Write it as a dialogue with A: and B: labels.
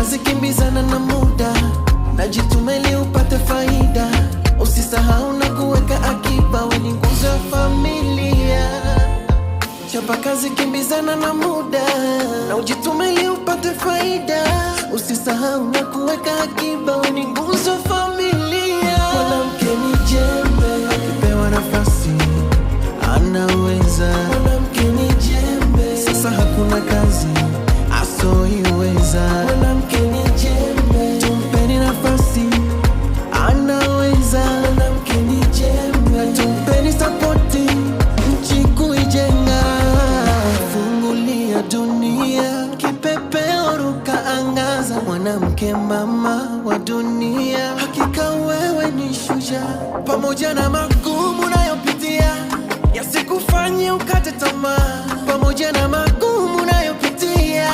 A: kazi, kimbizana na muda, najitume ili upate faida. Usisahau na kuweka akiba, we ni nguzo ya familia. Chapa kazi, kimbizana na muda, na ujitume ili upate faida. Usisahau na kuweka akiba, we ni nguzo ya familia. Mwanamke ni jembe, akipewa nafasi anaweza. Mwanamke ni jembe, sasa hakuna kazi asoiweza. Mwanamke ni jembe, tumpeni nafasi anaweza. Mwanamke ni jembe, tumpeni sapoti, nchi kuijenga. Fungulia dunia, kipepeo ruka angaza. Mwanamke mama wa dunia, hakika wewe ni shujaa. Pamoja na magumu unayopitia, yasikufanye ukate tamaa. Pamoja na magumu unayopitia,